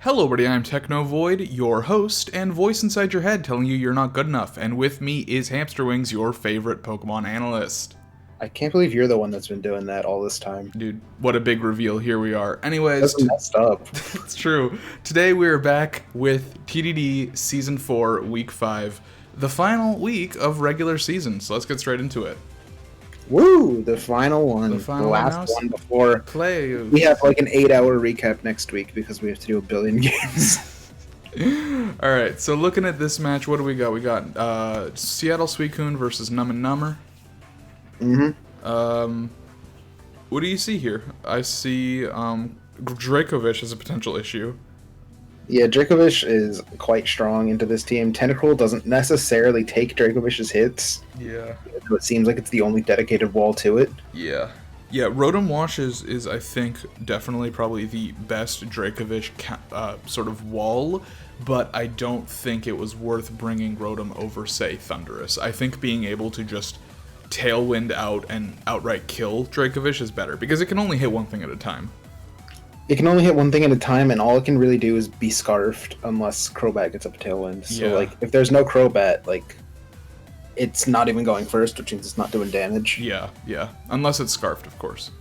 Hello, everybody. I'm TechnoVoid, your host and voice inside your head telling you you're not good enough. And with me is Hamsterwings, your favorite Pokemon analyst. I can't believe you're the one that's been doing that all this time. Dude, what a big reveal. Here we are. Anyways, That's messed up. it's true. Today we are back with TDD Season 4, Week 5, the final week of regular season. So let's get straight into it. Woo! The final one. The final last one before. Play. We have like an 8-hour recap next week because we have to do a billion games. Alright, so looking at this match, what do we got? We got Seattle Suicune versus Numb and Number. What do you see here? I see Dracovish as a potential issue. Yeah, Dracovish is quite strong into this team. Tentacruel doesn't necessarily take Dracovish's hits. Yeah. So it seems like it's the only dedicated wall to it. Yeah. Yeah, Rotom Wash is I think, definitely probably the best Dracovish sort of wall, but I don't think it was worth bringing Rotom over, say, Thundurus. I think being able to just Tailwind out and outright kill Dracovish is better, because it can only hit one thing at a time. It can only hit one thing at a time, and all it can really do is be scarfed unless Crobat gets up a Tailwind. So, Yeah. like, if there's no Crobat, like, it's not even going first, which means it's not doing damage. Yeah, yeah. Unless it's Scarfed, of course.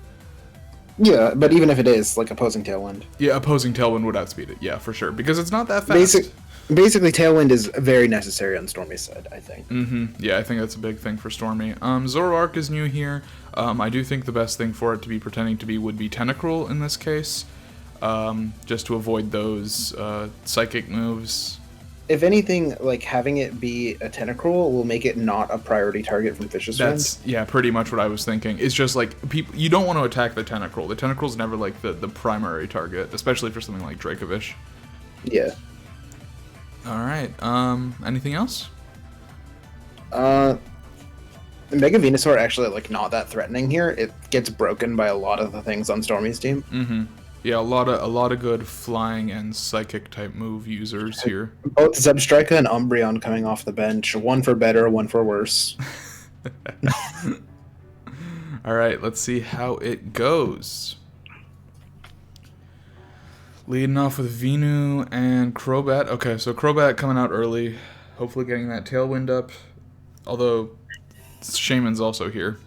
Yeah, but even if it is, like, opposing Tailwind. Yeah, opposing Tailwind would outspeed it, yeah, for sure, because it's not that fast. Basically, Tailwind is very necessary on Stormy's side, I think. Yeah, I think that's a big thing for Stormy. Zoroark is new here. I do think the best thing for it to be pretending to be would be Tentacruel in this case. Just to avoid those psychic moves. If anything, like, having it be a Tentacruel will make it not a priority target from Fish's Friend. That's, yeah, pretty much what I was thinking. It's just, like, you don't want to attack the Tentacruel. The Tentacruel's never, like, the primary target, especially for something like Dracovish. Yeah. Alright, anything else? Mega Venusaur actually, like, not that threatening here. It gets broken by a lot of the things on Stormy's team. Yeah, a lot of good flying and psychic type move users here. Both Zebstrika and Umbreon coming off the bench. One for better, one for worse. Alright, let's see how it goes. Leading off with Venu and Crobat. Okay, so Crobat coming out early. Hopefully getting that Tailwind up. Although, Shaman's also here.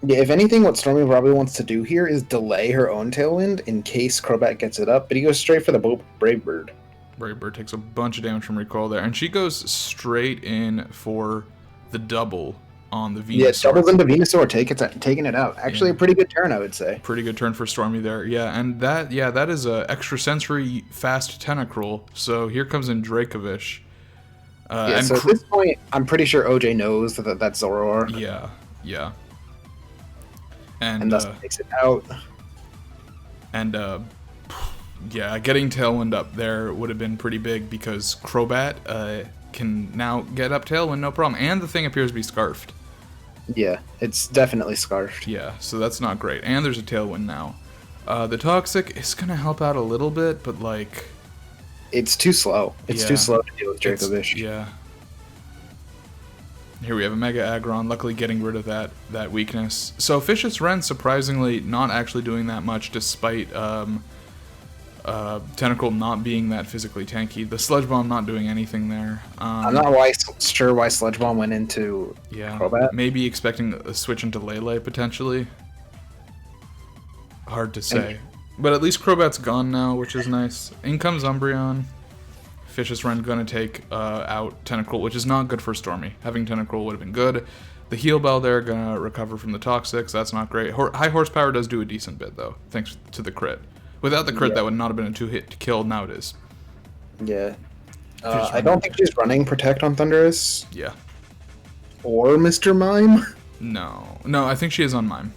Yeah, if anything, what Stormy probably wants to do here is delay her own Tailwind in case Crobat gets it up, but he goes straight for the Brave Bird. Brave Bird takes a bunch of damage from recoil there, and she goes straight in for the double on the Venusaur. Yeah, doubles into Venusaur, taking it out. Actually, a pretty good turn, I would say. Pretty good turn for Stormy there. Yeah, and that is a extrasensory fast Tentacruel. So here comes in Dracovish. So at this point, I'm pretty sure OJ knows that that's Zoroark. Yeah. And thus takes it out. And yeah, getting Tailwind up there would have been pretty big because Crobat can now get up Tailwind, no problem. And the thing appears to be Scarfed. Yeah, it's definitely Scarfed. Yeah, so that's not great. And there's a Tailwind now. The Toxic is going to help out a little bit, but like... It's too slow. It's too slow to deal with Dracovish. Yeah. Here we have a Mega Aggron, luckily getting rid of that weakness. So Fish's Wren, surprisingly, not actually doing that much, despite Tentacruel not being that physically tanky. The Sludge Bomb not doing anything there. I'm not sure why Sludge Bomb went into Crobat. Maybe expecting a switch into Lele, potentially. Hard to say. But at least Crobat's gone now, which is nice. In comes Umbreon. Fish's Wren gonna take out Tentacruel, which is not good for Stormy. Having Tentacruel would have been good. The Heal Bell there gonna recover from the Toxics. That's not great. High Horsepower does do a decent bit, though, thanks to the crit. Without the crit, that would not have been a 2-hit kill. Now it is. Yeah. I don't think she's running Protect on Thundurus. Yeah. Or Mr. Mime? No, I think she is on Mime.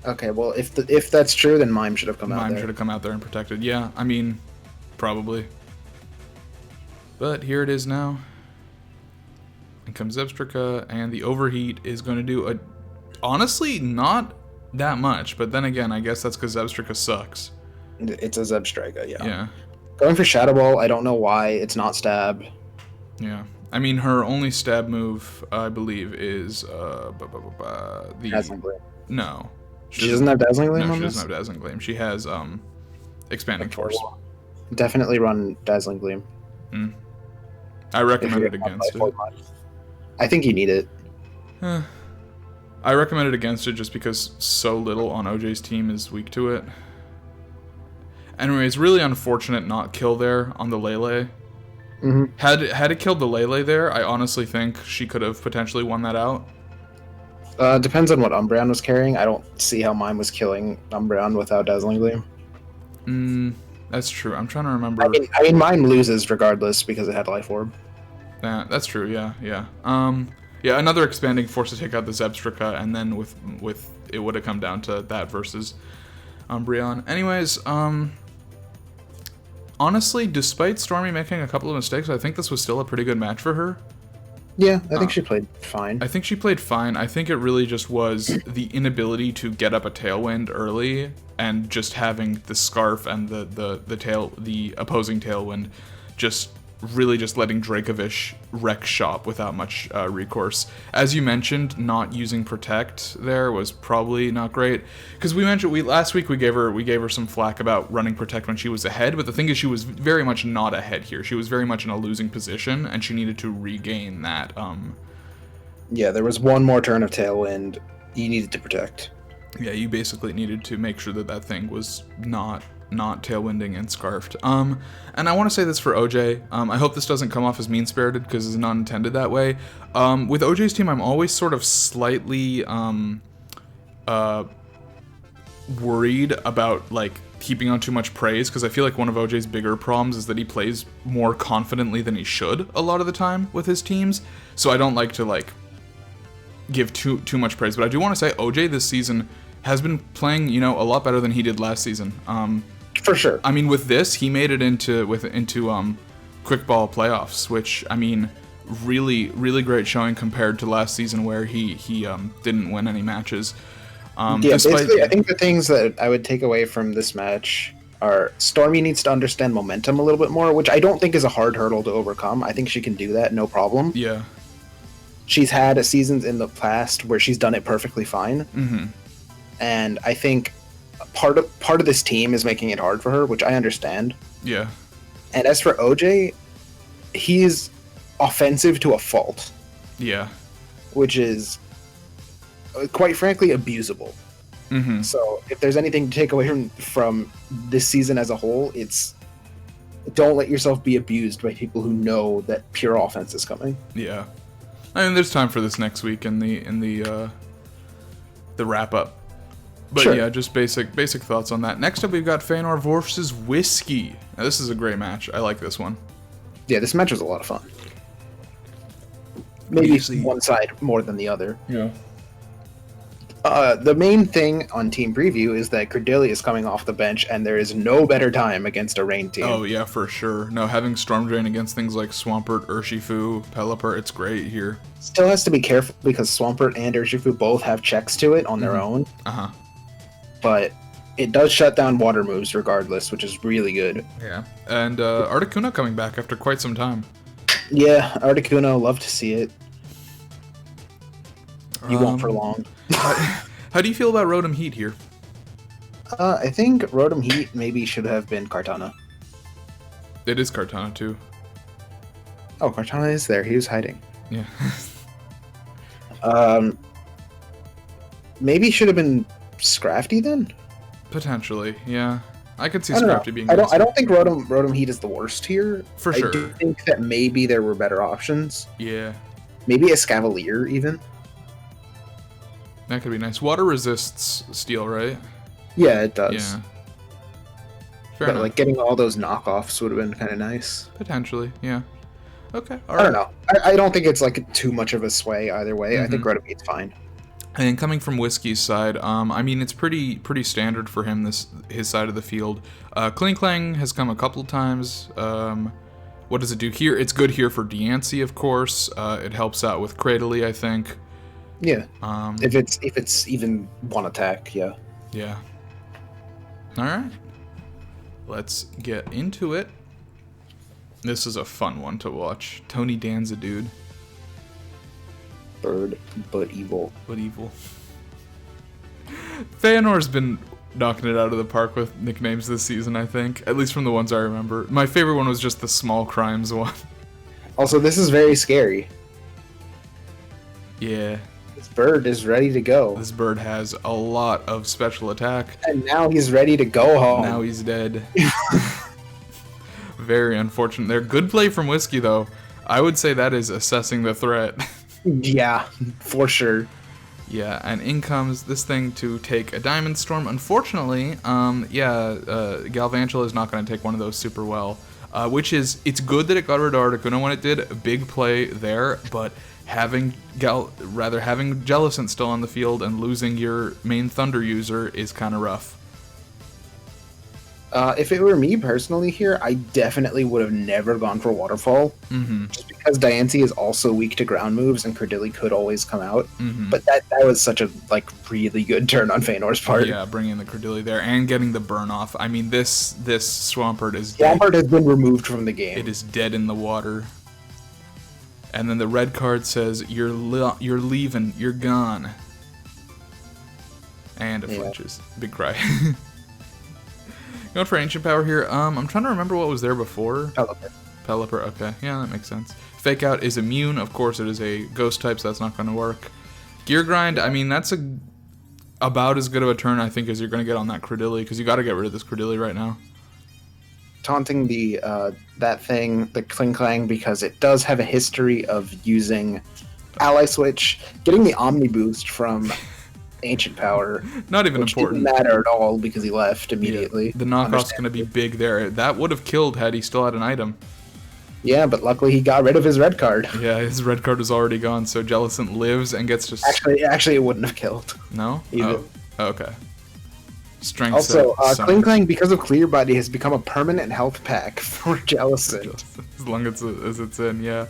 Okay, well, if that's true, then Mime should have come out there. Mime should have come out there and protected. Yeah, I mean, probably. But here it is now. In comes Zebstrika, and the Overheat is going to do honestly, not that much, but then again, I guess that's because Zebstrika sucks. It's a Zebstrika, yeah. Yeah. Going for Shadow Ball, I don't know why. It's not Stab. Yeah. I mean, her only stab move, I believe, is the Dazzling Gleam. No. She doesn't have Dazzling Gleam No, on she this? doesn't have Dazzling Gleam. She has Expanding Force. Definitely run Dazzling Gleam. I recommend it against it. I think you need it. I recommend it against it just because so little on OJ's team is weak to it. Anyway, it's really unfortunate not kill there on the Lele. Mm-hmm. Had it killed the Lele there, I honestly think she could have potentially won that out. Depends on what Umbreon was carrying. I don't see how mine was killing Umbreon without Dazzling Gleam. That's true. I'm trying to remember. I mean, mine loses regardless because it had Life Orb. Yeah, that's true. Yeah. Yeah, another expanding force to take out the Zebstrika, and then with it would have come down to that versus Umbreon. Anyways, honestly, despite Stormy making a couple of mistakes, I think this was still a pretty good match for her. Yeah, I think she played fine. I think she played fine. I think it really just was the inability to get up a Tailwind early, and just having the Scarf and the opposing Tailwind just really just letting Dracovish wreck shop without much recourse. As you mentioned, not using Protect there was probably not great, because last week we gave her some flack about running Protect when she was ahead, but the thing is she was very much not ahead here. She was very much in a losing position, and she needed to regain that. Yeah, there was one more turn of Tailwind. You needed to Protect. Yeah, you basically needed to make sure that thing was not tailwinding and scarfed. And I want to say this for OJ. I hope this doesn't come off as mean-spirited because it's not intended that way. With OJ's team, I'm always sort of slightly worried about like heaping on too much praise, because I feel like one of OJ's bigger problems is that he plays more confidently than he should a lot of the time with his teams. So I don't like to like give too much praise, but I do want to say OJ this season has been playing, a lot better than he did last season. For sure. I mean, with this, he made it into quick ball playoffs, which, I mean, really, really great showing compared to last season where he didn't win any matches. Basically, I think the things that I would take away from this match are Stormy needs to understand momentum a little bit more, which I don't think is a hard hurdle to overcome. I think she can do that, no problem. Yeah. She's had seasons in the past where she's done it perfectly fine. Mm-hmm. And I think part of this team is making it hard for her, which I understand. Yeah. And as for OJ, he's offensive to a fault. Yeah. Which is, quite frankly, abusable. Mm-hmm. So if there's anything to take away from this season as a whole, it's don't let yourself be abused by people who know that pure offense is coming. Yeah. I mean, there's time for this next week in the wrap up. But sure. Yeah, just basic thoughts on that. Next up, we've got Feanor versus Whiskey. Now, this is a great match. I like this one. Yeah, this match was a lot of fun. Maybe one side more than the other. Yeah. The main thing on Team Preview is that Cordelia is coming off the bench, and there is no better time against a rain team. Oh, yeah, for sure. No, having Storm Drain against things like Swampert, Urshifu, Pelipper, it's great here. Still has to be careful because Swampert and Urshifu both have checks to it on their own. Uh-huh. But it does shut down water moves regardless, which is really good. Yeah. And Articuno coming back after quite some time. Yeah, Articuno, love to see it. You won't for long. How do you feel about Rotom Heat here? I think Rotom Heat maybe should have been Kartana. It is Kartana, too. Oh, Kartana is there. He was hiding. Yeah. Maybe should have been Scrafty then? Potentially, yeah. I could see I don't Scrafty know. being I don't think Rotom Heat is the worst here. For sure. I do think that maybe there were better options. Yeah. Maybe a Scavalier even. That could be nice. Water resists steel, right? Yeah, it does. Yeah. Fair but enough. like getting all those knockoffs would have been kind of nice. Potentially, yeah. Okay, all I right. don't know. I don't think it's like too much of a sway either way. I think Rotom Heat's fine. And coming from Whiskey's side, I mean, it's pretty standard for him, his side of the field. Kling Klang has come a couple of times. What does it do here? It's good here for Diancie, of course. It helps out with Cradily, I think. Yeah. If it's even one attack, yeah. Yeah. All right. Let's get into it. This is a fun one to watch. Tony Danza, dude. Bird, but evil. But evil. Feanor's been knocking it out of the park with nicknames this season, I think. At least from the ones I remember. My favorite one was just the small crimes one. Also, this is very scary. Yeah. This bird is ready to go. This bird has a lot of special attack. And now he's ready to go home. Now he's dead. Very unfortunate there. Good play from Whiskey, though. I would say that is assessing the threat. Yeah, for sure. Yeah, and in comes this thing to take a Diamond Storm. Unfortunately, Galvantula is not going to take one of those super well. Which is, it's good that it got rid of Articuno when it did. A big play there, but having Jellicent still on the field and losing your main Thunder user is kind of rough. If it were me personally here, I definitely would have never gone for Waterfall. Just because Diancie is also weak to ground moves and Credilli could always come out. But that was such a really good turn on Feanor's part. Yeah, bringing the Credilli there and getting the burn off. I mean, this Swampert is dead. Swampert has been removed from the game. It is dead in the water. And then the red card says, you're leaving, you're gone. And it flinches. Big cry. Going for Ancient Power here. I'm trying to remember what was there before. Pelipper, okay. Yeah, that makes sense. Fake Out is immune. Of course, it is a ghost type, so that's not going to work. Gear Grind, I mean, that's about as good of a turn, I think, as you're going to get on that Credilli, because you got to get rid of this Credilli right now. Taunting that thing, the Kling Clang, because it does have a history of using Ally Switch, getting the Omni Boost from Ancient Power. Not even important. Didn't matter at all because he left immediately. Yeah, the knockoff's going to be big there. That would have killed had he still had an item. Yeah, but luckily he got rid of his red card. Yeah, his red card was already gone, so Jellicent lives and gets to... Actually, it wouldn't have killed. No? Oh, okay. Strength also, Kling Clang, because of Clear Body, has become a permanent health pack for Jellicent. As long as it's in, yeah.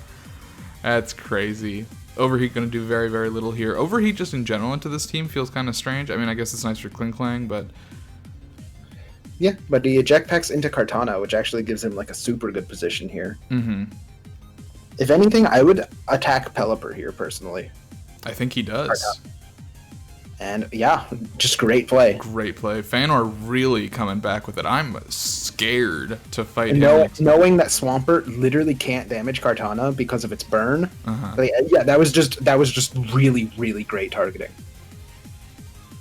That's crazy. Overheat going to do very, very little here. Overheat just in general into this team feels kind of strange. I mean, I guess it's nice for Kling Clang, but... Yeah, but he eject packs into Kartana, which actually gives him a super good position here. If anything, I would attack Pelipper here, personally. I think he does. Kartana. And yeah, just great play. Great play. Feanor really coming back with it. I'm scared to fight him. Knowing that Swampert literally can't damage Kartana because of its burn. Yeah, that was just really, really great targeting.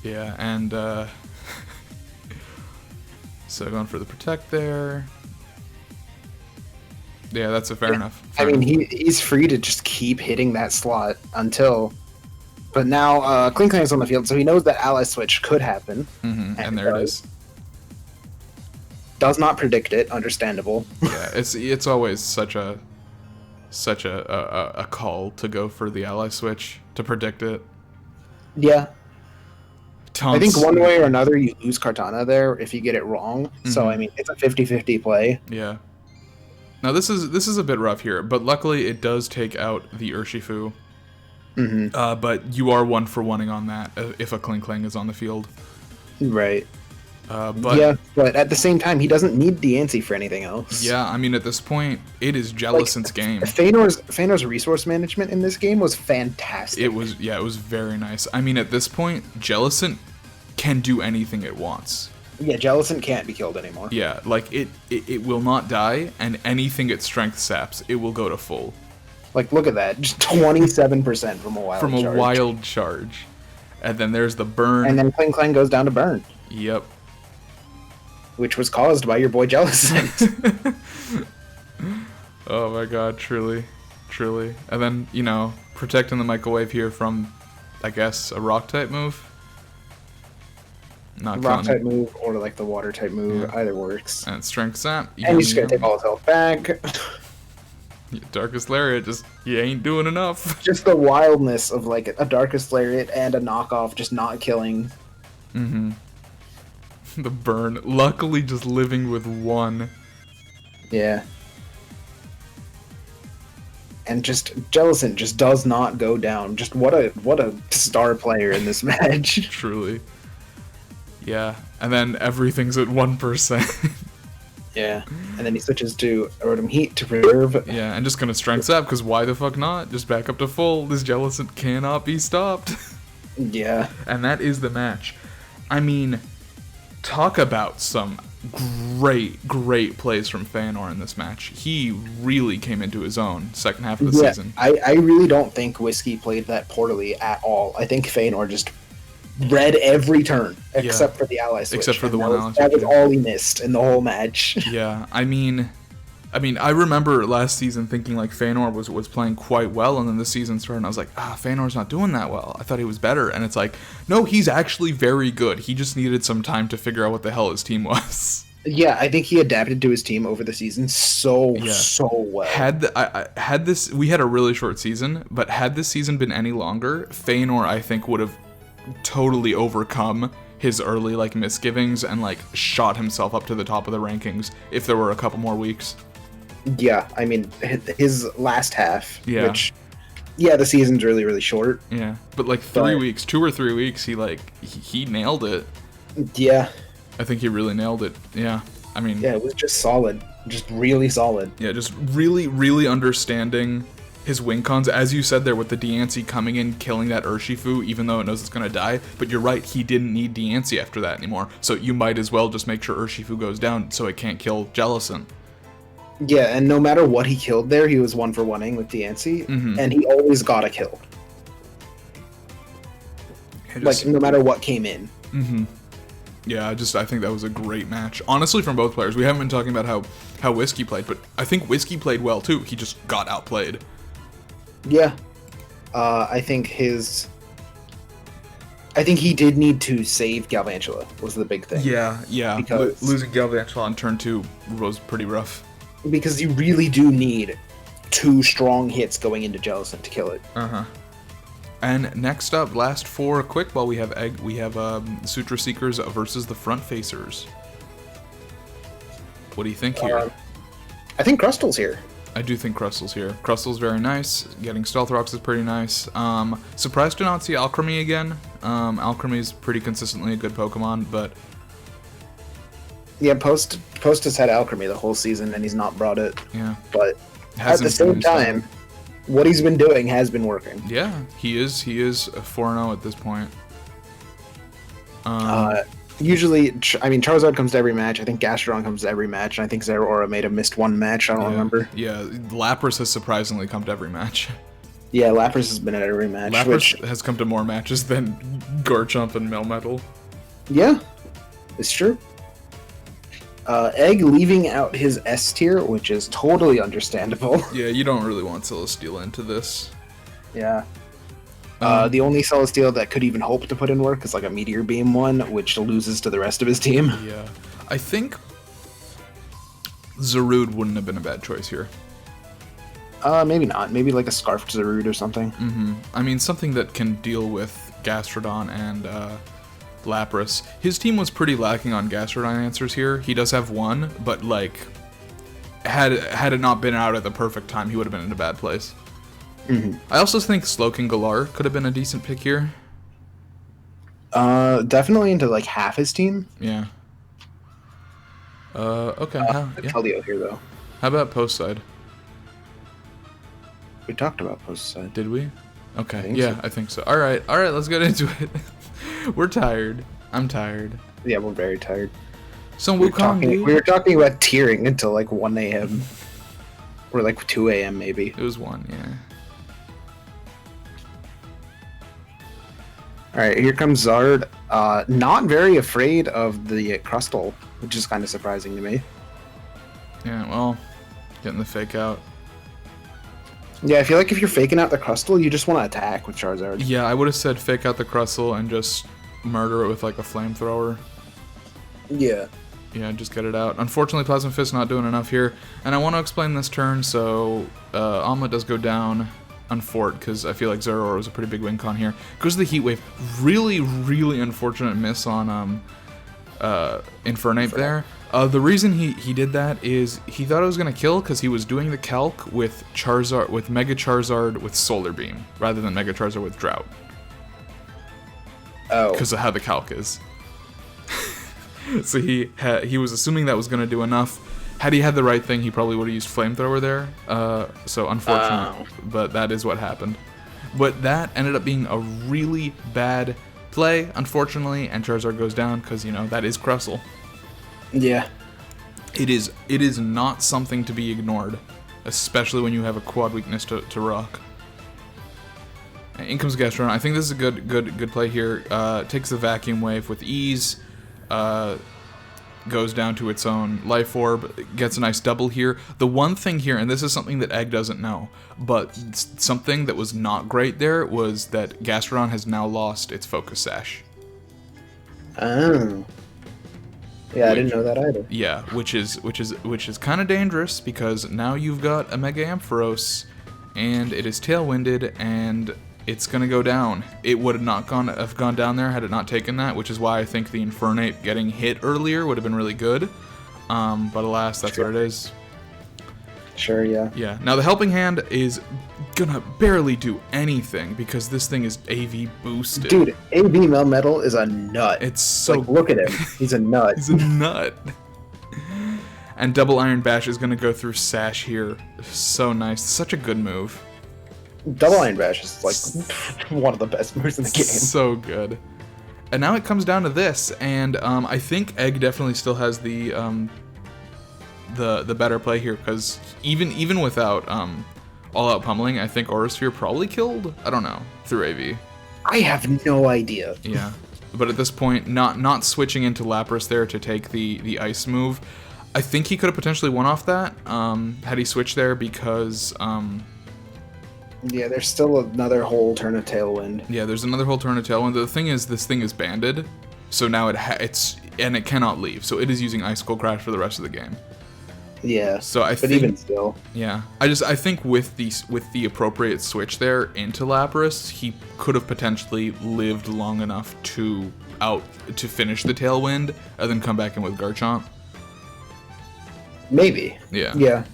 Yeah, and so going for the protect there. Yeah, that's a fair enough. I mean, he's free to just keep hitting that slot until... But now Kling Clang is on the field, so he knows that Ally Switch could happen. And there it is. Does not predict it, understandable. Yeah, it's always such a call to go for the Ally Switch to predict it. Yeah. I think one way or another you lose Kartana there if you get it wrong. So I mean, it's a 50-50 play. Yeah. Now this is a bit rough here, but luckily it does take out the Urshifu. But you are 1-for-1ing on that if a Kling Clang is on the field. Right. But at the same time, he doesn't need Diancie for anything else. Yeah, I mean, at this point, it is Jellicent's game. Feanor's resource management in this game was fantastic. It was very nice. I mean, at this point, Jellicent can do anything it wants. Yeah, Jellicent can't be killed anymore. Yeah, it will not die, and anything it strength saps, it will go to full. Look at that. Just 27% from a wild charge. From a wild charge. And then there's the burn. And then Kling Clang goes down to burn. Yep. Which was caused by your boy Jellicent. Oh my god, truly. Truly. And then, protecting the microwave here from, I guess, a rock-type move. Not rock-type move or the water-type move. Yeah. Either works. And strength sap. And he's going to take all his health back. Darkest Lariat, you ain't doing enough. Just the wildness of a Darkest Lariat and a knockoff just not killing. The burn. Luckily just living with one. Yeah. And just Jellicent just does not go down. Just what a star player in this match. Truly. Yeah. And then everything's at 1%. Yeah, and then he switches to Rotom Heat to preserve. Yeah, and just gonna strength up because why the fuck not? Just back up to full. This Jellicent cannot be stopped. Yeah. And that is the match. I mean, talk about some great plays from Feanor in this match. He really came into his own second half of the season. I really don't think Whiskey played that poorly at all. I think Feanor just read every turn except for the ally switch. Except for the one ally switch. That was all he missed in the whole match. Yeah, I mean, I remember last season thinking like Feanor was playing quite well, and then the season started, and I was like, Feanor's not doing that well. I thought he was better, and it's like, no, he's actually very good. He just needed some time to figure out what the hell his team was. Yeah, I think he adapted to his team over the season so well. We had a really short season, but had this season been any longer, Feanor, I think, would have totally overcome his early like misgivings and like shot himself up to the top of the rankings if there were a couple more weeks. Yeah, I mean his last half, which the season's really short. Yeah, but like 3 weeks, 2 or 3 weeks, he nailed it. Yeah, I think he really nailed it. Yeah, I mean, it was just solid, just really solid. Yeah, just really understanding his win cons, as you said there, with the Diancie coming in, killing that Urshifu, even though it knows it's going to die. But you're right, he didn't need Diancie after that anymore. So you might as well just make sure Urshifu goes down so it can't kill Jellison. Yeah, and no matter what he killed there, he was 1-for-1ing with Diancie, and he always got a kill. Like, no matter what came in. Yeah, I think that was a great match. Honestly, from both players. We haven't been talking about how Whiskey played, but I think Whiskey played well too. He just got outplayed. Yeah. I think he did need to save Galvantula was the big thing. Yeah. Because losing Galvantula on turn 2 was pretty rough. Because you really do need 2 strong hits going into Jellison to kill it. And next up, last 4 quick, while we have Sutra Seekers versus the Front Facers. What do you think here? I think Crustal's here. I do think Crustal's here. Crustal's very nice. Getting Stealth Rocks is pretty nice. Surprised to not see Alchemy again. Alchemy is pretty consistently a good Pokemon, but... Yeah, Post has had Alchemy the whole season, and he's not brought it. Yeah. But at the same time, what he's been doing has been working. Yeah, he is 4-0 at this point. Usually, I mean, Charizard comes to every match. I think Gastrodon comes to every match. And I think Zeraora may have missed 1 match. I don't remember. Yeah, Lapras has surprisingly come to every match. Yeah, Lapras has been at every match. Lapras has come to more matches than Garchomp and Melmetal. Yeah, it's true. Egg leaving out his S tier, which is totally understandable. Yeah, you don't really want Celesteela into this. Yeah. The only Celesteela that could even hope to put in work is like a Meteor Beam one, which loses to the rest of his team. Yeah. I think Zarude wouldn't have been a bad choice here. Maybe not. Maybe like a Scarfed Zarude or something. I mean, something that can deal with Gastrodon and Lapras. His team was pretty lacking on Gastrodon answers here. He does have 1, but like, had it not been out at the perfect time, he would have been in a bad place. I also think Slowking Galar could have been a decent pick here. Definitely into like half his team. Yeah. Okay. Keldeo here though. How about post side? We talked about post side. Did we? Okay. I think so. All right. Let's get into it. We're tired. I'm tired. Yeah, we're very tired. So we were talking about tiering until like 1 a.m. or like 2 a.m. maybe. It was 1, yeah. Alright, here comes Zard. Not very afraid of the Crustal, which is kind of surprising to me. Yeah, well, getting the fake out. Yeah, I feel like if you're faking out the Crustal, you just want to attack with Charizard. Yeah, I would have said fake out the Crustal and just murder it with like a flamethrower. Yeah. Yeah, just get it out. Unfortunately, Plasma Fist not doing enough here. And I want to explain this turn, so Omelette does go down on Fort, because I feel like Zeraora was a pretty big win con here. Goes to the Heat Wave. Really unfortunate miss on Infernape there. The reason he did that is he thought it was going to kill because he was doing the calc with Charizard, with Mega Charizard with Solar Beam, rather than Mega Charizard with Drought. Oh. Because of how the calc is. So he was assuming that was going to do enough. Had he had the right thing, he probably would have used Flamethrower there. So unfortunate, but that is what happened. But that ended up being a really bad play, unfortunately, and Charizard goes down because, that is Cressel. Yeah. It is not something to be ignored, especially when you have a quad weakness to rock. And in comes Gastrodon. I think this is a good play here. Takes the Vacuum Wave with ease. Goes down to its own Life Orb, gets a nice double here. The one thing here, and this is something that Egg doesn't know, but something that was not great there was that Gastrodon has now lost its Focus Sash. Oh. Yeah, I didn't know that either. Yeah, which is kind of dangerous because now you've got a Mega Ampharos, and it is Tailwinded, and it's gonna go down. It would not have gone down there had it not taken that, which is why I think the Infernape getting hit earlier would have been really good. But alas, that's what it is. Sure, yeah. Yeah. Now the Helping Hand is gonna barely do anything because this thing is AV boosted. Dude, AV Melmetal is a nut. It's so... look at him. He's a nut. He's a nut. And Double Iron Bash is gonna go through Sash here. So nice. Such a good move. Double Iron Bash is one of the best moves in the game. So good. And now it comes down to this, and I think Egg definitely still has the better play here, because even without all-out pummeling, I think Aura Sphere probably killed, I don't know, through AV. I have no idea. Yeah. But at this point, not switching into Lapras there to take the ice move, I think he could have potentially won off that had he switched there, because... yeah, there's still another whole turn of Tailwind. Yeah, there's another whole turn of Tailwind. The thing is, this thing is banded, so now it cannot leave. So it is using Icicle Crash for the rest of the game. Yeah. So I think, even still. Yeah, I think with the appropriate switch there into Lapras, he could have potentially lived long enough to finish the Tailwind and then come back in with Garchomp. Maybe. Yeah. Yeah.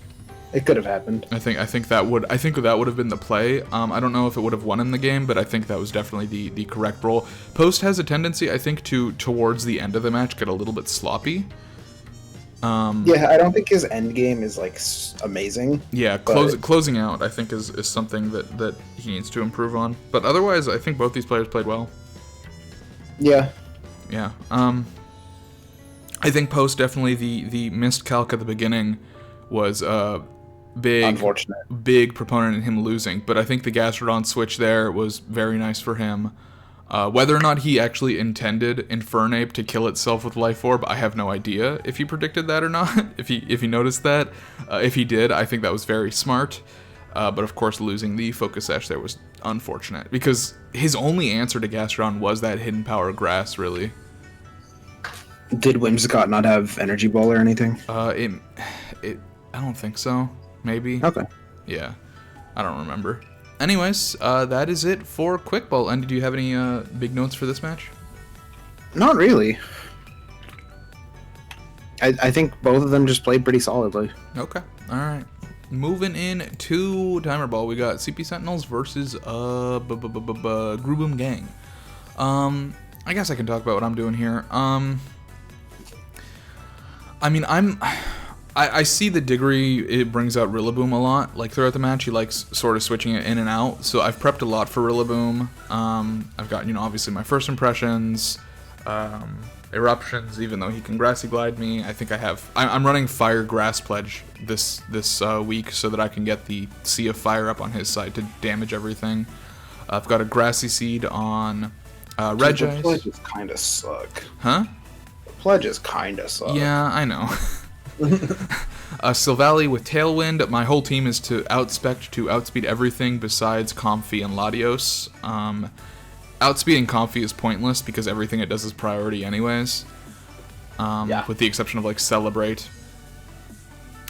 It could have happened. I think that would have been the play. I don't know if it would have won in the game, but I think that was definitely the correct roll. Post has a tendency, I think, to towards the end of the match get a little bit sloppy. Yeah, I don't think his end game is amazing. Yeah, closing out I think is something that he needs to improve on. But otherwise, I think both these players played well. Yeah. Yeah. I think Post definitely the missed calc at the beginning was big proponent in him losing, but I think the Gastrodon switch there was very nice for him. Whether or not he actually intended Infernape to kill itself with Life Orb, I have no idea if he predicted that or not, if he noticed that. If he did, I think that was very smart. But of course, losing the Focus Sash there was unfortunate, because his only answer to Gastrodon was that Hidden Power Grass, really. Did Whimsicott not have Energy Ball or anything? I don't think so. Maybe. Okay. Yeah. I don't remember. Anyways, that is it for Quick Ball. And do you have any big notes for this match? Not really. I think both of them just played pretty solidly. Okay. All right. Moving in to Timer Ball, we got CP Sentinels versus Grooboom Gang. I guess I can talk about what I'm doing here. I mean, I see the Diggory, it brings out Rillaboom a lot, throughout the match. He likes sort of switching it in and out, so I've prepped a lot for Rillaboom. I've got, obviously my first impressions, eruptions, even though he can Grassy Glide me. I think I'm running Fire Grass Pledge this week so that I can get the Sea of Fire up on his side to damage everything. I've got a Grassy Seed on Regice. The pledges kind of suck. Huh? The pledges kind of suck. Yeah, I know. Silvally with Tailwind. My whole team is to outspeed everything besides Comfy and Latios. Outspeeding Comfy is pointless because everything it does is priority anyways. With the exception of Celebrate.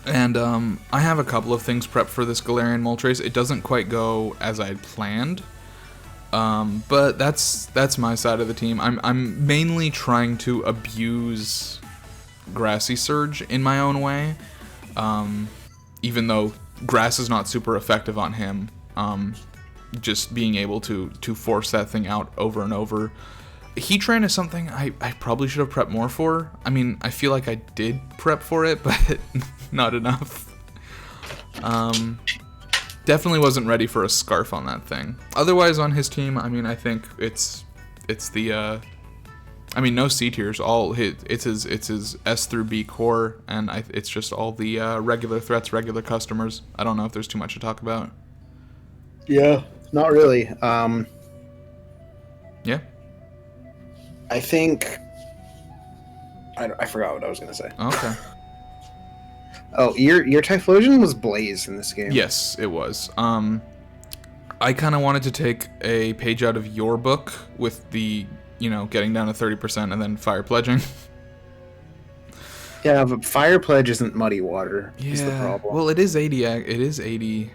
And I have a couple of things prepped for this Galarian Moltres. It doesn't quite go as I had planned. But that's my side of the team. I'm mainly trying to abuse Grassy Surge in my own way, even though Grass is not super effective on him. Just being able to force that thing out over and over. Heat-Train is something I probably should have prepped more for. I mean, I feel like I did prep for it, but not enough. Definitely wasn't ready for a Scarf on that thing. Otherwise, on his team, I mean, I think it's the I mean, no C tiers. It's his S through B core, and it's just all the regular threats, regular customers. I don't know if there's too much to talk about. Yeah, not really. Yeah. I think I forgot what I was gonna say. Okay. Oh, your Typhlosion was Blaze in this game. Yes, it was. I kind of wanted to take a page out of your book with the, getting down to 30% and then fire pledging. Yeah, but Fire Pledge isn't muddy water. Yeah. Is the problem. Well, it is 80. It is 80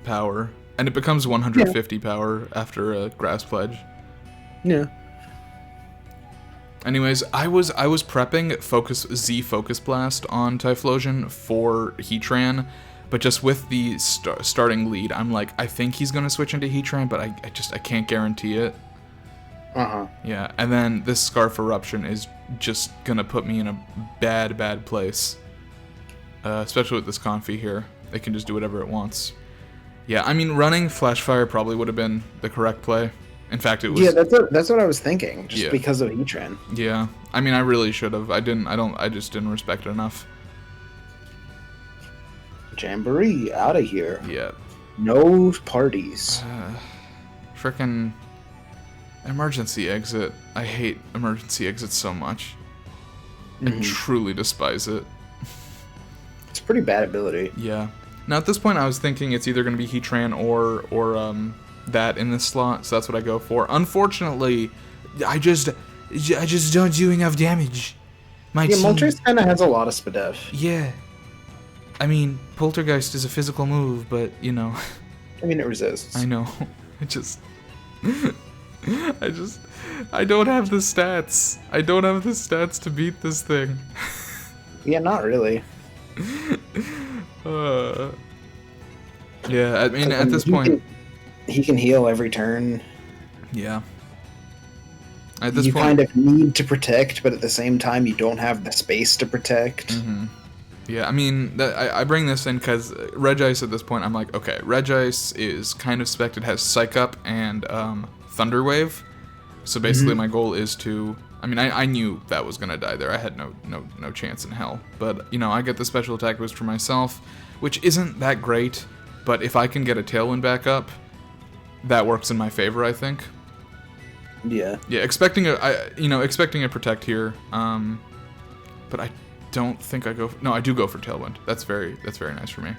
power, and it becomes 150 power after a Grass Pledge. Yeah. Anyways, I was prepping Focus Blast on Typhlosion for Heatran, but just with the starting lead, I'm like, I think he's gonna switch into Heatran, but I can't guarantee it. Yeah, and then this Scarf Eruption is just gonna put me in a bad place, especially with this Confi here. It can just do whatever it wants. Yeah, I mean, running Flash Fire probably would have been the correct play. In fact, it was. Yeah, that's what I was thinking. Just because of Heatran. Yeah, I mean, I really should have. I just didn't respect it enough. Jamboree, out of here. Yeah. No parties. Frickin' emergency exit. I hate emergency exits so much. I truly despise it. It's a pretty bad ability. Yeah. Now at this point, I was thinking it's either going to be Heatran or that in this slot, so that's what I go for. Unfortunately, I just don't do enough damage. Moltres kind of has a lot of Spadef. Yeah. I mean, Poltergeist is a physical move, but, I mean, it resists. I know. I don't have the stats. I don't have the stats to beat this thing. Yeah, not really. Yeah, I mean, at this point... He can heal every turn. Yeah. At this point... You kind of need to protect, but at the same time, you don't have the space to protect. Yeah, I mean, I bring this in because Regice at this point, I'm like, okay, Regice is kind of spec'd. It has Psych Up and Thunder Wave. So basically my goal is to... I mean, I knew that was going to die there. I had no chance in hell. But, I get the special attack boost for myself, which isn't that great. But if I can get a Tailwind back up, that works in my favor, I think. Yeah. Yeah, expecting a Protect here. But I don't think I go... No, I do go for Tailwind. That's very nice for me.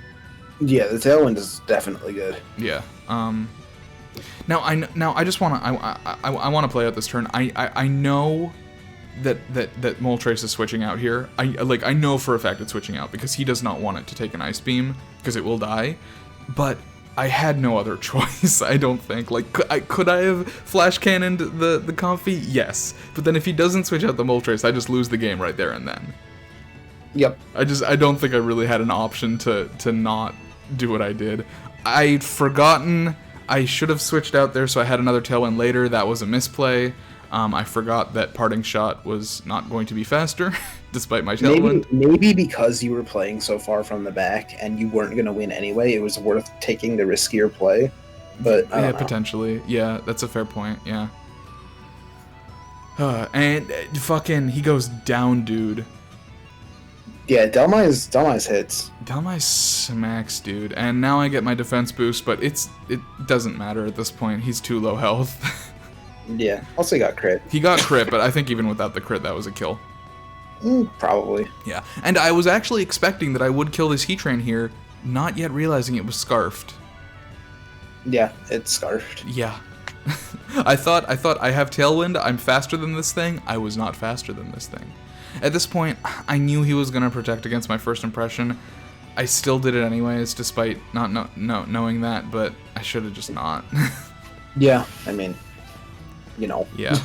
Yeah, the Tailwind is definitely good. Yeah. Now I just want to I want to play out this turn. I know that Moltres is switching out here. I know for a fact it's switching out because he does not want it to take an Ice Beam because it will die. But I had no other choice. I don't think. Like, could I have Flash Cannoned the Comfy? Yes. But then if he doesn't switch out the Moltres, I just lose the game right there and then. Yep. I don't think I really had an option to not do what I did. I'd forgotten I should have switched out there so I had another Tailwind later. That was a misplay. I forgot that Parting Shot was not going to be faster, despite my Tailwind. Maybe because you were playing so far from the back and you weren't going to win anyway, it was worth taking the riskier play. But I don't know. Potentially. Yeah, that's a fair point. Yeah. And fucking, he goes down, dude. Yeah, Delmai's hits. Delmai smacks, dude. And now I get my defense boost, but it doesn't matter at this point. He's too low health. Yeah, also he got crit. He got crit, but I think even without the crit, that was a kill. Probably. Yeah, and I was actually expecting that I would kill this Heatran here, not yet realizing it was Scarfed. Yeah, it's Scarfed. Yeah. I thought I have Tailwind, I'm faster than this thing. I was not faster than this thing. At this point, I knew he was going to protect against my first impression. I still did it anyways, despite not knowing that, but I should have just not. Yeah, I mean, Yeah.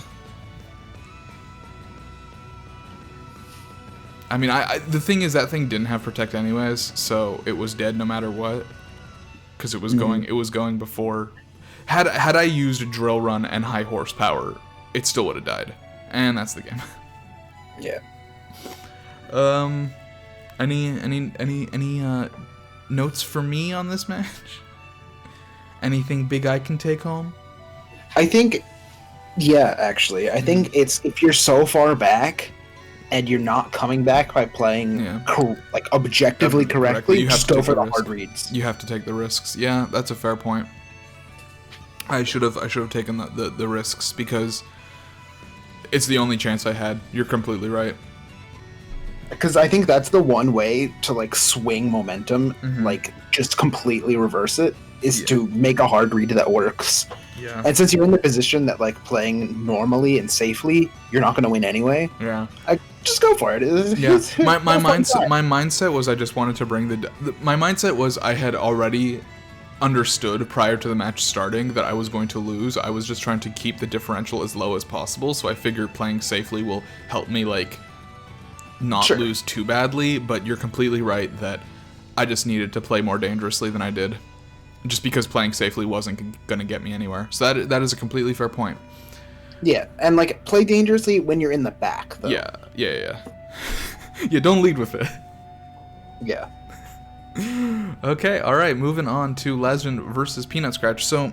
I mean, the thing is, that thing didn't have Protect anyways, so it was dead no matter what. Because it was going before... Had I used Drill Run and High Horsepower, it still would have died. And that's the game. Yeah. Any notes for me on this match? Anything big I can take home? I think Yeah, actually, I think it's if you're so far back and you're not coming back by playing like objectively correctly, you have just to go take for the the risk. hard reads. You have to take the risks. Yeah, that's a fair point. I should have taken the risks because it's the only chance I had. You're completely right. Because I think that's the one way to like swing momentum, Mm-hmm. like just completely reverse it, is to make a hard read that works. Yeah. And since you're in the position that like playing normally and safely, you're not going to win anyway. Yeah. Just go for it. Yeah. My mindset was I just wanted to bring my mindset was I had already understood prior to the match starting that I was going to lose. I was just trying to keep the differential as low as possible, so I figured playing safely will help me like not lose too badly, but you're completely right that I just needed to play more dangerously than I did. Just because playing safely wasn't going to get me anywhere. So that is a completely fair point. Yeah, and like play dangerously when you're in the back, though. Yeah. Yeah, don't lead with it. Yeah. Okay, alright, moving on to Legend versus Peanut Scratch. So,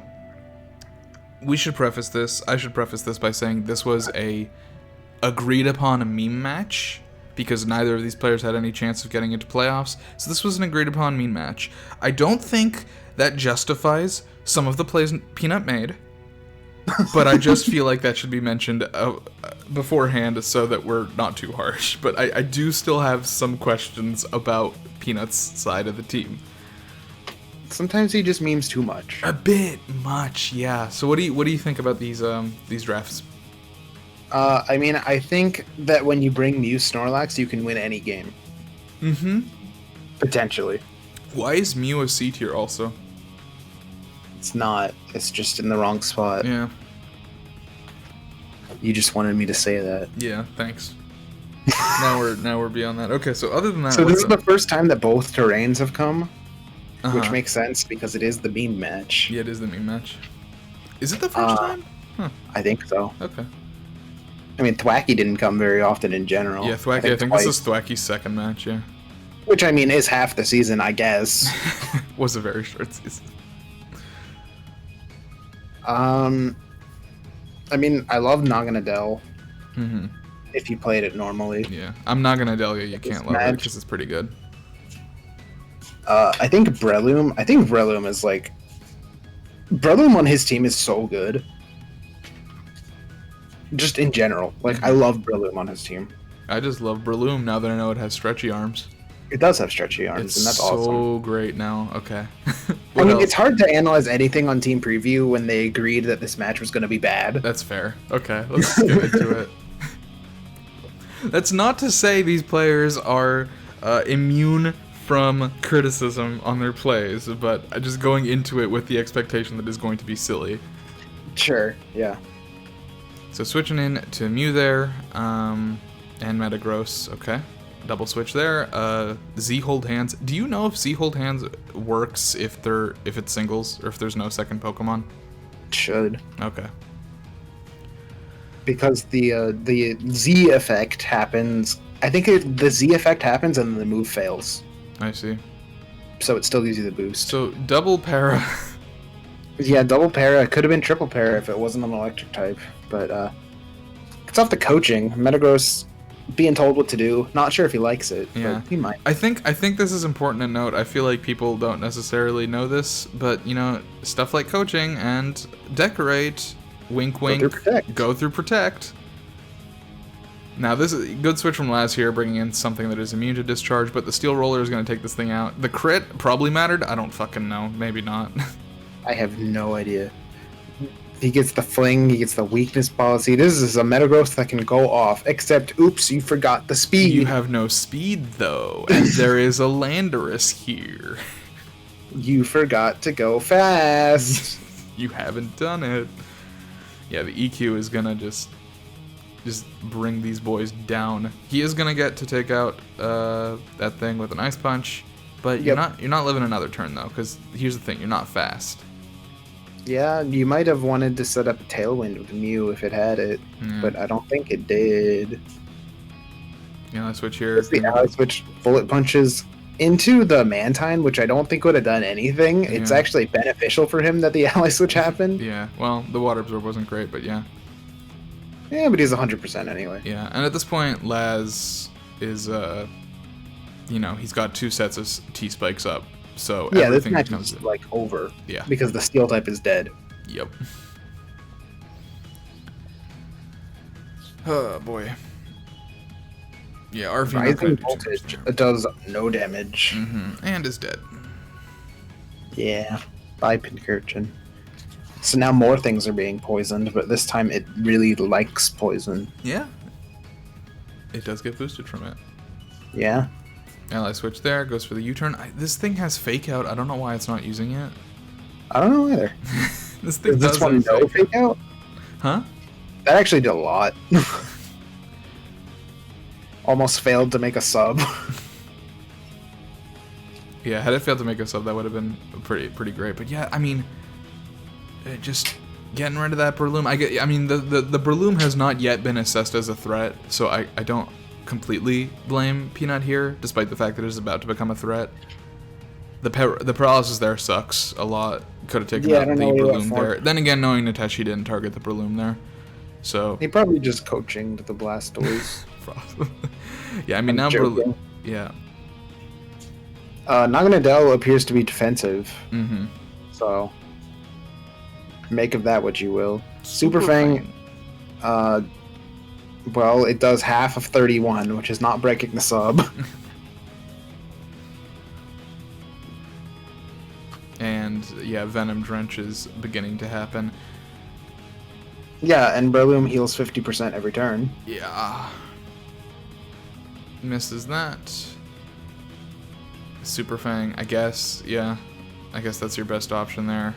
I should preface this by saying this was a agreed upon meme match, because neither of these players had any chance of getting into playoffs, so this was an agreed upon meme match. I don't think that justifies some of the plays Peanut made, but I just feel like that should be mentioned beforehand so that we're not too harsh. But I do still have some questions about Peanut's side of the team. Sometimes he just memes too much. A bit much, yeah. So what do you think about these drafts? I mean, I think that when you bring Mew Snorlax, you can win any game. Mm-hmm. Potentially. Why is Mew a C tier also? It's not. It's just in the wrong spot. Yeah. You just wanted me to say that. Yeah, thanks. now we're beyond that. Okay, so other than that, so this is the first time that both terrains have come, which Uh-huh. makes sense because it is the meme match. Yeah, it is the meme match. Is it the first time? Huh. I think so. Okay. I mean, Thwacky didn't come very often in general. Yeah, Thwacky. I think this is Thwacky's second match. Yeah. Which I mean is half the season, I guess. Was a very short season. I mean, I love Naganadel. Mm-hmm. If you played it normally. Yeah, I'm not gonna tell you. You can't love it because it's pretty good. I think Breloom. I think Breloom is like. Breloom on his team is so good. Just in general, like I love Breloom on his team. I just love Breloom now that I know it has stretchy arms. It does have stretchy arms, and that's awesome. It's so great now. Okay. I mean, it's hard to analyze anything on Team Preview when they agreed that this match was going to be bad. That's fair. Okay, let's get into it. That's not to say these players are immune from criticism on their plays, but just going into it with the expectation that it's going to be silly. Sure, yeah. So switching in to Mew there, and Metagross, okay. Double switch there. Z hold hands. Do you know if Z hold hands works if it's singles or if there's no second Pokemon? It should. Okay. Because the Z effect happens. I think the Z effect happens and the move fails. I see. So it still gives you the boost. So double para. Yeah, double para. It could have been triple para if it wasn't an electric type. But it's off the coaching. Metagross being told what to do. Not sure if he likes it, but he might. I think this is important to note. I feel like people don't necessarily know this, but you know, stuff like coaching and decorate, wink wink, go through protect. Now this is a good switch from last year, bringing in something that is immune to discharge, but the steel roller is going to take this thing out. The crit probably mattered. I don't fucking know. Maybe not. I have no idea. He gets the fling, he gets the weakness policy. This is a Metagross that can go off, except, oops, you forgot the speed. You have no speed, though, and there is a Landorus here. You forgot to go fast. You haven't done it. Yeah, the EQ is gonna just bring these boys down. He is gonna get to take out that thing with an Ice Punch, but you're not living another turn, though, because here's the thing, you're not fast. Yeah, you might have wanted to set up a Tailwind with Mew if it had it, but I don't think it did. Yeah, let's switch here. The ally switch bullet punches into the Mantine, which I don't think would have done anything. Yeah. It's actually beneficial for him that the ally switch happened. Yeah, well, the water absorb wasn't great, but yeah. Yeah, but he's 100% anyway. Yeah, and at this point, Laz is, he's got 2 sets of T-spikes up, so Yeah, this everything match comes is in. like over. Yeah. Because the steel type is dead. Yep. Oh, boy. Yeah, RV not Rising gonna do too much voltage there. does no damage. And is dead. Yeah. Bye, Pinkerton. So now more things are being poisoned, but this time it really likes poison. Yeah. It does get boosted from it. Yeah. Ally switch there, goes for the U-turn. This thing has fake out. I don't know why it's not using it. I don't know either. This thing Does does this one have no fake out? Huh? That actually did a lot. Almost failed to make a sub. Yeah, had it failed to make a sub, that would have been pretty great. But yeah, I mean, just getting rid of that Breloom. I mean, the Breloom has not yet been assessed as a threat, so I don't completely blame Peanut here, despite the fact that it is about to become a threat. The paralysis there sucks a lot. Could have taken out the Breloom there. Then again, knowing Nateshi didn't target the Breloom there, so he probably just coaching the Blastoise. Yeah, I mean now Breloom. Yeah. Naganadel appears to be defensive. So make of that what you will. Super Fang, well, it does half of 31, which is not breaking the sub. And yeah, Venom Drench is beginning to happen. Yeah, and Breloom heals 50% every turn. Yeah. Misses that. Super Fang, I guess. Yeah. I guess that's your best option there.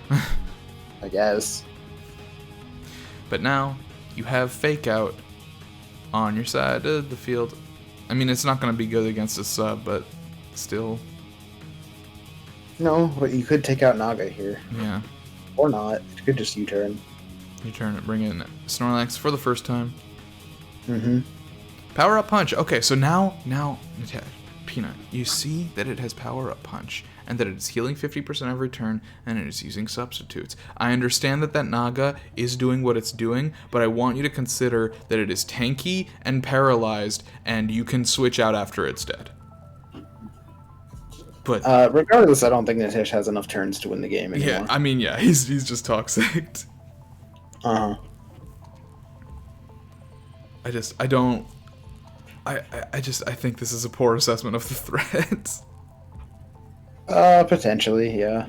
I guess. But now, you have Fake Out on your side of the field. I mean, it's not going to be good against a sub, but still. No, but you could take out Naga here. Yeah. Or not. You could just U-turn. U-turn it, bring in Snorlax for the first time. Mm-hmm. Power Up Punch. Okay, so now, Peanut, you see that it has Power Up Punch, and that it is healing 50% every turn, and it is using substitutes. I understand that Naga is doing what it's doing, but I want you to consider that it is tanky and paralyzed, and you can switch out after it's dead. But regardless, I don't think Nitesh has enough turns to win the game anymore. Yeah, I mean, yeah, he's just toxic. Uh-huh. I think this is a poor assessment of the threat. Potentially, yeah.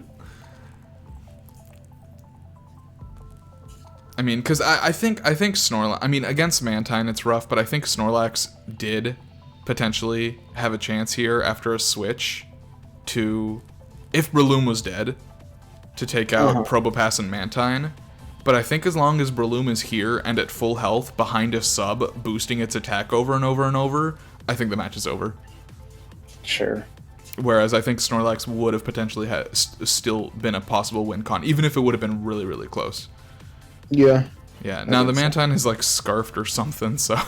I mean, because I think Snorlax, I mean, against Mantine it's rough, but I think Snorlax did potentially have a chance here after a switch to, if Breloom was dead, to take out Probopass and Mantine. But I think as long as Breloom is here and at full health behind a sub, boosting its attack over and over and over, I think the match is over. Sure. Whereas I think Snorlax would have potentially still been a possible win con, even if it would have been really, really close. Yeah. Yeah, now the Mantine is like scarfed or something, so...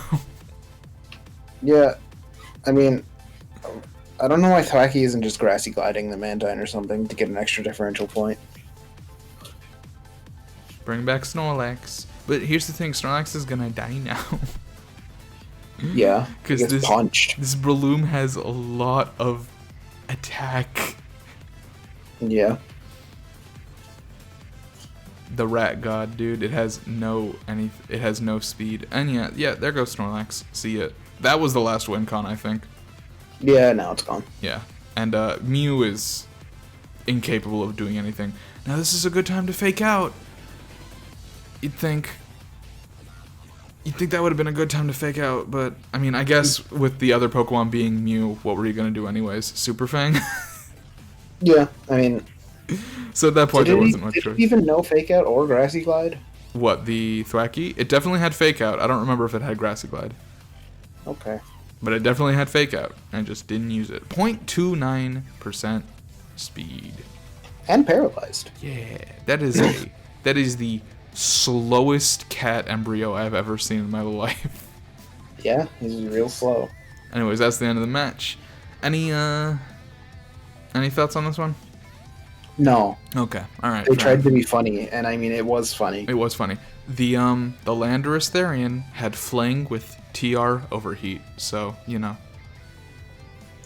Yeah, I mean, I don't know why Thwacky isn't just grassy gliding the Mantine or something to get an extra differential point. Bring back Snorlax. But here's the thing, Snorlax is gonna die now. Yeah, because this punched. This Breloom has a lot of attack. Yeah. The Rat God, dude, it has no speed. And yeah, there goes Snorlax. See it. That was the last win con, I think. Yeah, now it's gone. Yeah. And Mew is incapable of doing anything. Now this is a good time to fake out. You'd think that would have been a good time to fake out, but I mean, I guess with the other Pokemon being Mew, what were you gonna do anyways? Super Fang? Yeah, I mean. So at that point, there wasn't much choice. Did it even know Fake Out or Grassy Glide? What, the Thwacky? It definitely had Fake Out. I don't remember if it had Grassy Glide. Okay. But it definitely had Fake Out. I just didn't use it. 0.29% speed. And paralyzed. Yeah, that is the slowest cat embryo I've ever seen in my life. Yeah, he's real slow. Anyways, that's the end of the match. Any thoughts on this one? No, Okay, all right. they fair tried enough. to be funny, and I mean it was funny. It was funny. The Landorus Therian had Fling with TR overheat, so you know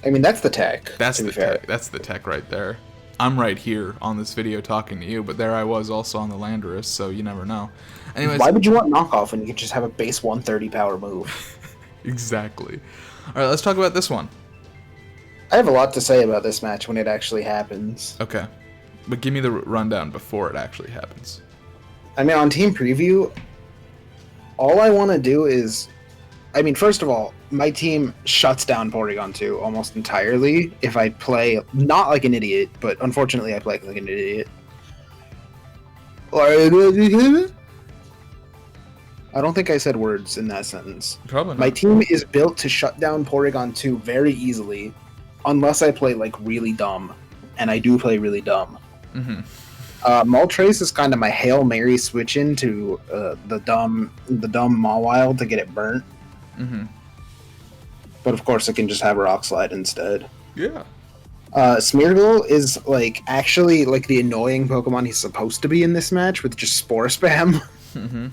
I mean that's the tech. that's To be the fair, tech. That's the tech right there. I'm right here on this video talking to you, but there I was also on the Landorus, so you never know. Anyways, why would you want knockoff when you could just have a base 130 power move? exactly. All right, let's talk about this one. I have a lot to say about this match when it actually happens. Okay, but give me the rundown before it actually happens. I mean, on team preview, all I want to do is, I mean, first of all, my team shuts down Porygon 2 almost entirely if I play not like an idiot, but unfortunately I play like an idiot. I don't think I said words in that sentence. Probably not. My team is built to shut down Porygon 2 very easily, unless I play like really dumb, and I do play really dumb. Mm-hmm. Moltres is kind of my Hail Mary switch into the dumb Mawile to get it burnt. Mm-hmm. But of course, I can just have Rock Slide instead. Yeah. Smeargle is like actually like the annoying Pokemon he's supposed to be in this match with just Spore Spam. Mm-hmm.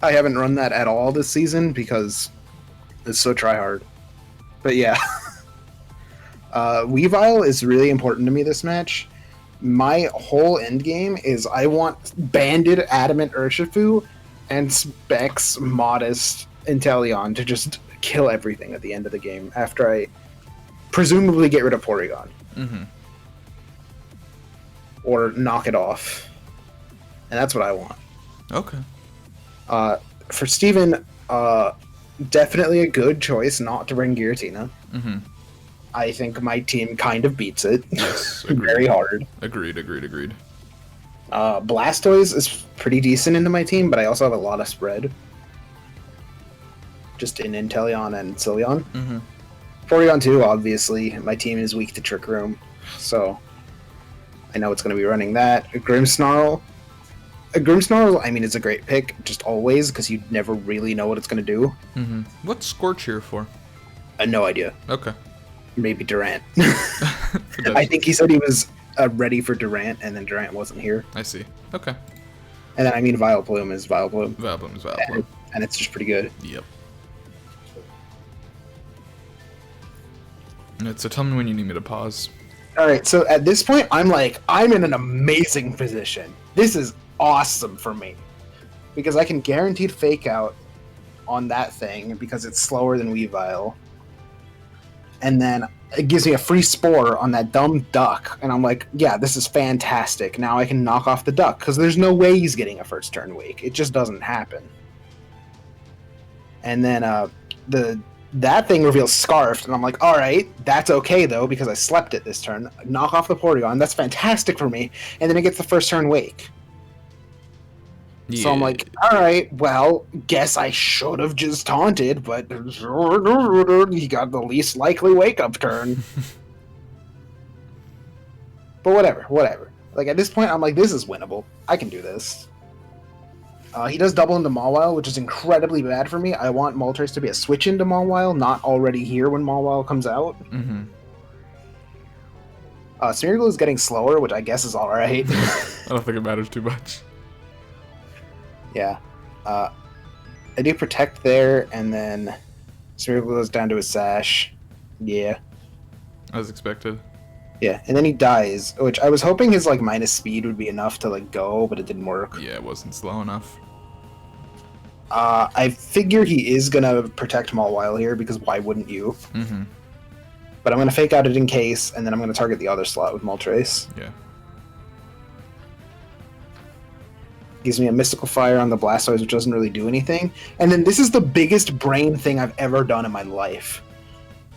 I haven't run that at all this season because it's so tryhard. But yeah. Weavile is really important to me this match. My whole end game is I want Banded Adamant Urshifu and Specs Modest Inteleon to just kill everything at the end of the game after I presumably get rid of Porygon. Mm-hmm. Or knock it off. And that's what I want. Okay. For Steven, definitely a good choice not to bring Giratina. Mm-hmm. I think my team kind of beats it. Yes. Very hard. Agreed. Blastoise is pretty decent into my team, but I also have a lot of spread. Just in Inteleon and Sylveon. Mm-hmm. Porygon 2, obviously. My team is weak to Trick Room, so I know it's going to be running that. Grimmsnarl. Grimmsnarl, I mean, it's a great pick, just always, because you never really know what it's going to do. Mm-hmm. What's Scorch here for? No idea. Okay. Maybe Durant. I think he said he was ready for Durant, and then Durant wasn't here. I see. Okay. And then, I mean, Vileplume is Vileplume. Vileplume is Vileplume. And it's just pretty good. Yep. So tell me when you need me to pause. Alright, so at this point, I'm in an amazing position. This is awesome for me. Because I can guaranteed fake out on that thing, because it's slower than Weavile. And then it gives me a free Spore on that dumb duck. And I'm like, yeah, this is fantastic. Now I can knock off the duck, because there's no way he's getting a first turn wake. It just doesn't happen. And then that thing reveals Scarfed, and I'm like, alright, that's okay though, because I slept it this turn. Knock off the Porygon, that's fantastic for me. And then it gets the first turn wake. Yeah. So I'm like, alright, well, guess I should have just taunted, but he got the least likely wake-up turn. But whatever. Like, at this point, I'm like, this is winnable. I can do this. He does double into Mawile, which is incredibly bad for me. I want Moltres to be a switch into Mawile, not already here when Mawile comes out. Mm-hmm. Smeargle is getting slower, which I guess is alright. I don't think it matters too much. Yeah. I do Protect there, and then Smeargle goes down to his Sash. Yeah. As expected. Yeah, and then he dies, which I was hoping his minus speed would be enough to go, but it didn't work. Yeah, it wasn't slow enough. I figure he is gonna protect Mawile here, because why wouldn't you? Mm-hmm. But I'm gonna fake out it in case, and then I'm gonna target the other slot with Moltres. Yeah. Gives me a Mystical Fire on the Blastoise, which doesn't really do anything. And then this is the biggest brain thing I've ever done in my life.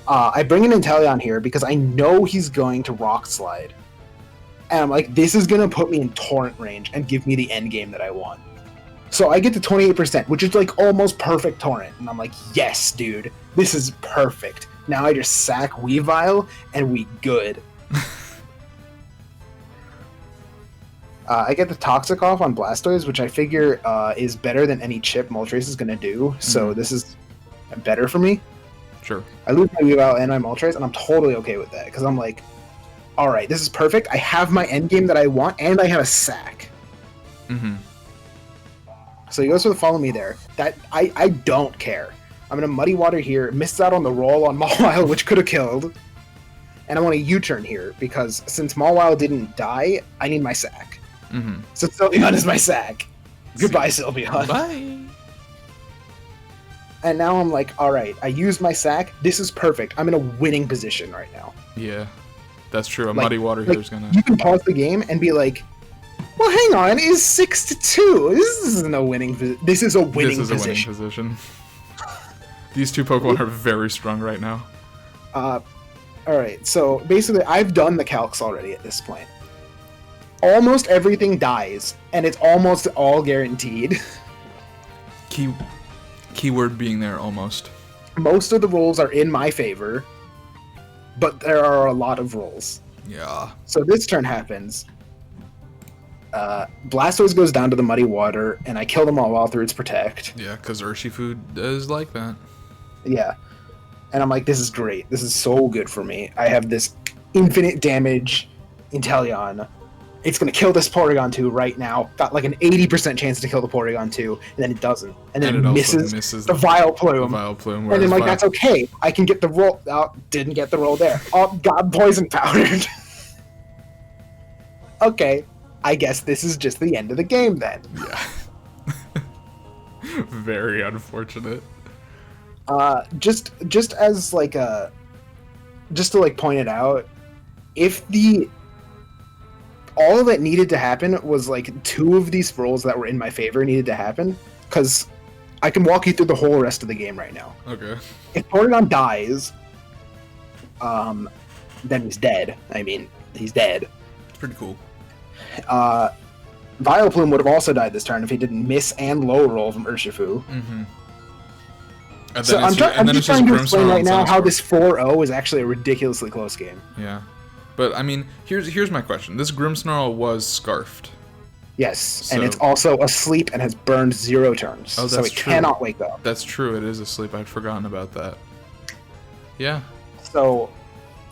I bring an Inteleon here because I know he's going to Rock Slide. And I'm like, this is going to put me in Torrent range and give me the end game that I want. So I get to 28%, which is almost perfect Torrent. And I'm like, yes, dude, this is perfect. Now I just sack Weavile and we good. I get the Toxic off on Blastoise, which I figure is better than any chip Moltres is going to do. So this is better for me. Sure. I lose my Weavile and my Moltres, and I'm totally okay with that, because I'm like, all right, this is perfect. I have my end game that I want, and I have a sack. Mm-hmm. So he goes for the follow me there. That I don't care. I'm gonna Muddy Water here, missed out on the roll on Mawile, which could have killed. And I want a U-turn here, because since Mawile didn't die, I need my sack. Mm-hmm. So Sylveon is my sack. Goodbye, Sylveon. Bye. And now I'm like, alright, I used my sack. This is perfect. I'm in a winning position right now. Yeah, that's true. A Muddy Water here is gonna... You can pause the game and be like, well, hang on, it's 6-2. This isn't a winning position. This is a winning position. This is a winning position. These two Pokemon are very strong right now. Alright, so basically I've done the calcs already at this point. Almost everything dies, and it's almost all guaranteed. Keyword being there, almost. Most of the rolls are in my favor, but there are a lot of rolls. Yeah. So this turn happens. Blastoise goes down to the Muddy Water, and I kill them all while through its Protect. Yeah, because Urshifu is like that. Yeah. And I'm like, this is great. This is so good for me. I have this infinite damage Inteleon. It's going to kill this Porygon 2 right now. Got like an 80% chance to kill the Porygon 2, and then it doesn't. And then it misses the Vileplume. And then, like, that's okay. I can get the roll. Oh, didn't get the roll there. Oh, God, Poison Powdered. Okay. I guess this is just the end of the game then. Yeah. Very unfortunate. Just as like a, just to like point it out, if all that needed to happen was like 2 of these rolls that were in my favor needed to happen, because I can walk you through the whole rest of the game right now. Okay. If Porygon dies, then he's dead. I mean, he's dead. It's pretty cool. Vileplume would have also died this turn if he didn't miss and low roll from Urshifu. Mm-hmm. So I'm just trying to explain right now how this 4-0 is actually a ridiculously close game. Yeah. But, I mean, here's my question. This Grimmsnarl was scarfed. Yes, so, and it's also asleep and has burned 0 turns. Oh, that's so it true. Cannot wake up. That's true, it is asleep. I'd forgotten about that. Yeah. So,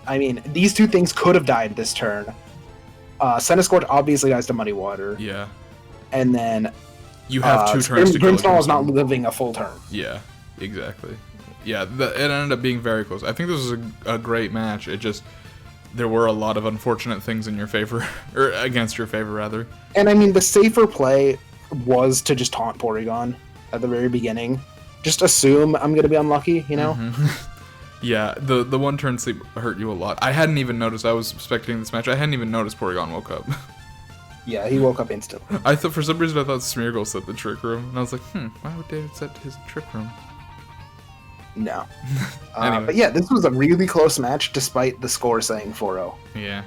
I mean, these 2 things could have died this turn. Centiskorch obviously dies to Muddy Water. Yeah. And then... You have 2 turns to go. Grimmsnarl is not living a full turn. Yeah, exactly. Yeah, it ended up being very close. I think this was a great match. It just... There were a lot of unfortunate things in your favor, or against your favor, rather. And I mean, the safer play was to just taunt Porygon at the very beginning. Just assume I'm going to be unlucky, you know? Mm-hmm. Yeah, the 1 turn sleep hurt you a lot. I hadn't even noticed. I was spectating this match. I hadn't even noticed Porygon woke up. Yeah, he woke up instantly. I thought, for some reason, I thought Smeargle set the Trick Room. And I was like, why would David set his Trick Room? No. Anyway. But yeah, this was a really close match, despite the score saying 4-0. Yeah.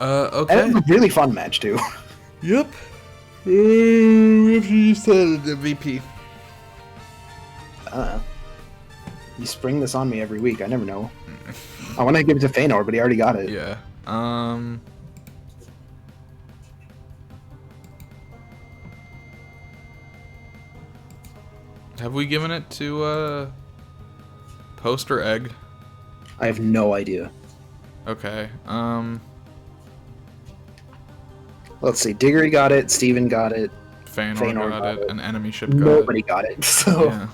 Okay. And it was a really fun match, too. Yep. You said the VP. You spring this on me every week. I never know. I want to give it to Feanor, but he already got it. Yeah. Have we given it to, Post or Egg? I have no idea. Okay, Let's see. Diggory got it, Steven got it, Feanor got it, and Enemy Ship got it. Nobody got it, so... Yeah.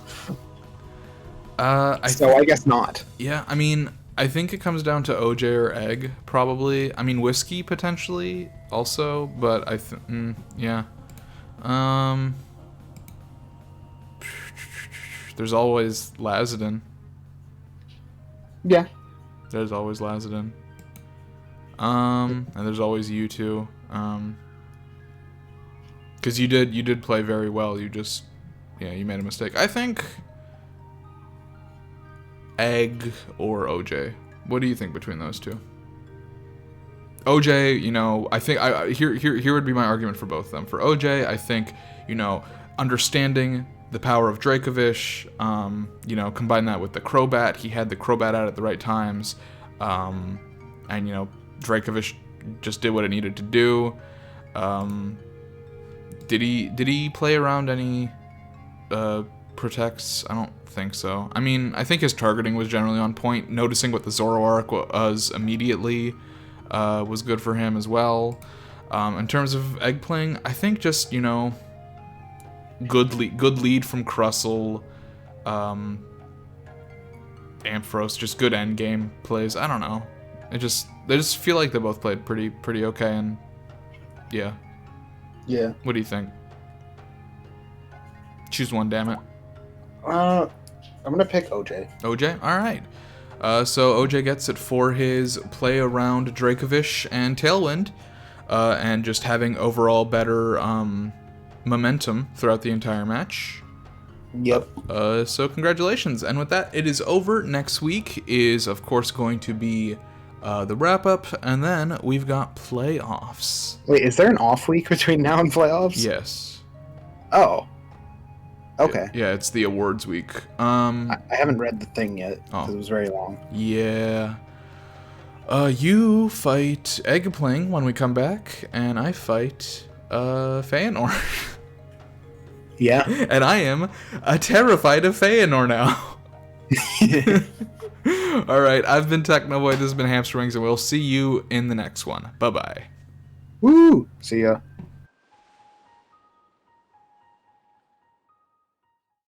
I guess not. Yeah, I mean, I think it comes down to OJ or Egg, probably. I mean, Whiskey, potentially, also, but yeah. There's always Lazadin. Yeah. There's always Lazadin. And there's always you two. Because you did play very well. You just, you made a mistake. I think Egg or OJ. What do you think between those two? OJ, I think here would be my argument for both of them. For OJ, I think, understanding the power of Dracovish, combine that with the Crobat. He had the Crobat out at the right times, and Dracovish just did what it needed to do. Did he play around any protects? I don't think so. I mean, I think his targeting was generally on point. Noticing what the Zoroark was immediately, was good for him as well. In terms of egg playing, I think just, good lead from Crustle, Ampharos, just good end game plays. I don't know. They just feel like they both played pretty okay, and yeah. Yeah. What do you think? Choose one, damn it. I'm gonna pick OJ. OJ? Alright. So OJ gets it for his play around Dracovish and Tailwind, and just having overall better momentum throughout the entire match. Yep. So congratulations. And with that, it is over. Next week is, of course, going to be the wrap-up, and then we've got playoffs. Wait, is there an off week between now and playoffs? Yes. Oh. Okay. Yeah, it's the awards week. I haven't read the thing yet, because it was very long. Yeah. You fight Eggpling when we come back, and I fight Feanor. Yeah. And I am terrified of Feanor now. Alright, I've been Technoboy, this has been Hamster Wings, and we'll see you in the next one. Bye-bye. Woo! See ya.